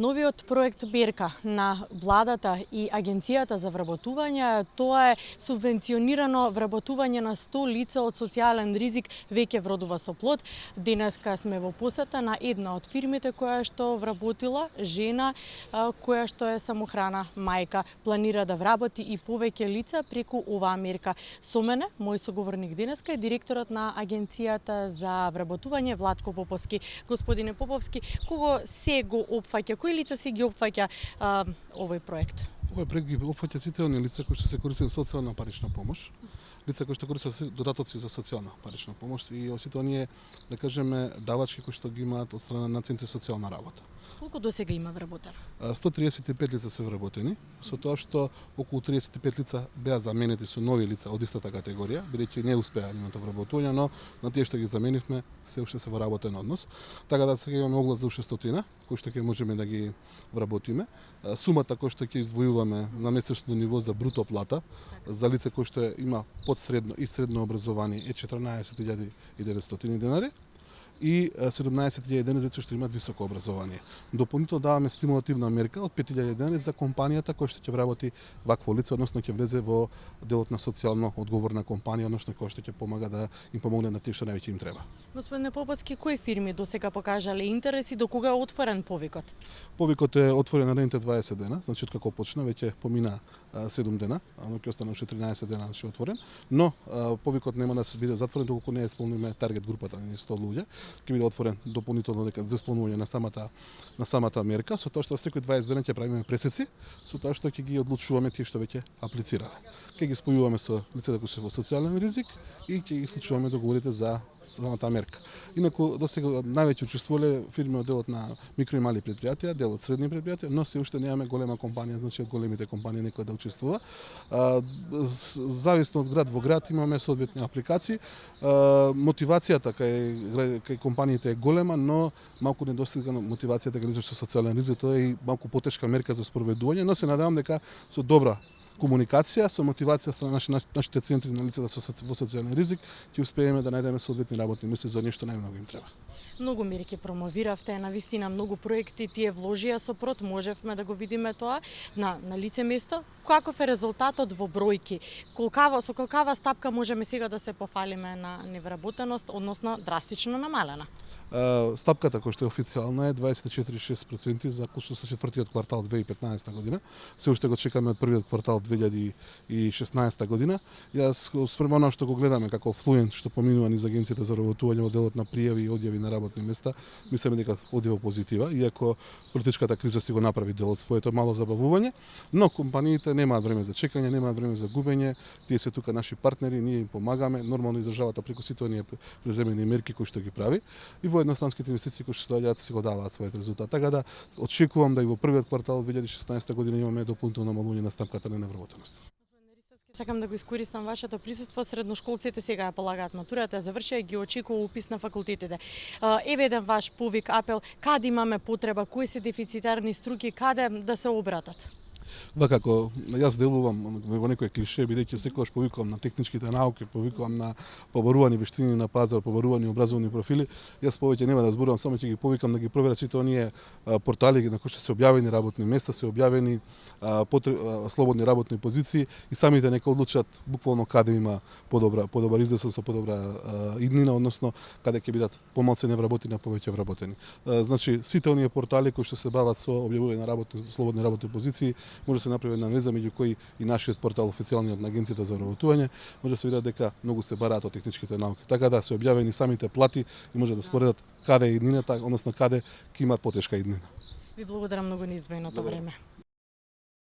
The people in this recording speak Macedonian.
Новиот проект Берка на владата и Агенцијата за вработување, тоа е субвенционирано вработување на 100 лица од социјален ризик веќе вродува со плод. Денеска сме во посета на една од фирмите која што вработила жена која што е самохрана мајка. Планира да вработи и повеќе лица преку оваа мерка. Со мене, мој соговорник денеска е директорот на Агенцијата за вработување Владко Поповски. Господине Поповски, кого се го опфаќа, кои лица се ги опфаќа овој проект? Овој проект ги опфаќа сите оние лица кои што се користат социјална парична помош, лица кои што користат додатоци за социјална парична помош и сите оние, да кажеме, давачки кои што ги имаат од страна на центри социјална работа. Колку досега има вработено? 135 лица се вработени, со тоа што околу 35 лица беа заменети со нови лица од истата категорија, бидејќи не успеа нивното вработување, но на тие што ги заменивме се уште се во работен однос. Така да сега имаме оглас за уште 100 кои што ќе можеме да ги вработиме. Сумата која што ќе издвојуваме на месечно ниво за бруто плата за лице кој што има подсредно и средно образование е 14.900 денари и 17.000 денари што имаат високо образование. Дополнително даваме стимулативна мерка од 5.000 денари за компанијата која што ќе вработи вакво лице, односно ќе влезе во делот на социјално одговорна компанија, односно која што ќе помага да им помогне на тие што највеќе им треба. Господине Поповски, кои фирми досега покажале интерес и до кога е отворен повикот? Повикот е отворен наредните 20 дена, значи од како почна веќе помина 7 дена, но ќе остане уште 13 дена да се отворен, но повикот нема да се биде затворен доколку не исполниме таргет групата, не 100 луѓе, ќе биде отворен дополнително дека до исполнување на самата мерка, со тоа што секој 20 дена ќе правиме пресеци, со тоа што ќе ги одлучуваме тие што веќе аплицирале. Ќе ги спојуваме со лицата кои се во социјален ризик и ќе ги случуваме договорите за самата мерка. Инаку достига највеќе учествувале фирми од делот на микро и мали предпријатија, дел од средни предпријатија, но се уште немаме голема компанија, значи од големите компании некој да учествува. Зависно од град во град имаме соодветни апликации. Мотивацијата кај компаниите е голема, но малку недостига мотивацијата кај лица со социјален ризик, тоа е и малку потешка мерка за спроведување, но се надевам дека со добра комуникација, со мотивација од страна нашите центри на лицата во социјален ризик, ќе успееме да најдеме соодветни работни места за нешто најмногу им треба. Многу мерки промовиравте, навистина многу проекти тие вложија со прот, можевме да го видиме тоа на лице место. Каков е резултатот во бројки? Со колкава стапка можеме сега да се пофалиме на невработеност, односно драстично намалена? Стапката која што е официјална е 24,6% за четвртиот квартал 2015 година. Се уште го чекаме од првиот квартал 2016 година. Јас спрема она што го гледаме како флуент што поминува низ Агенцијата за вработување во делот на пријави и одјави на работни места, мислиме дека оди во позитива, иако политичката криза си го направи дел од своето мало забавување, но компаниите немаат време за чекање, немаат време за губење, тие се тука наши партнери, ние им помагаме, нормално и државата преку сите оние преземени мерки кои што ги прави и во едностранските инвестиции кои што доаѓаат се го даваат својот резултат. Така да очекувам да и во првиот квартал 2016 година имаме дополнително намалување на стапката на невработеност. Сакам да го искористам вашето присуство. Средношколците сега ја полагаат матурата, завршија, ги очекува упис на факултетите. Еве еден ваш повик, апел, каде имаме потреба, кои се дефицитарни струки, каде да се обратат? Вакако јас делувам во некој клише, бидејќи секогаш повикувам на техничките науки, повикувам на побарувани вештини на пазар, побарувани образовни профили, јас повеќе нема да зборувам, само ќе ги повикам да ги проверат сите оние портали на кои што се објавени работни места, се објавени слободни работни позиции и самите нека одлучат буквално каде има подобар израз, со подобра иднина, односно каде ќе бидат помалку невработени, а повеќе вработени. Значи сите оние портали кои што се бават со објавување на слободни работни позиции може да се направи една веза меѓу кои и нашиот портал официјалниот на Агенцијата за вработување, може да се видат дека многу се бараат од техничките науки. Така да се објавени самите плати и може да споредат каде е иднината, односно каде ќе имаат потешка иднина. Ви благодарам многу на издвоеното време.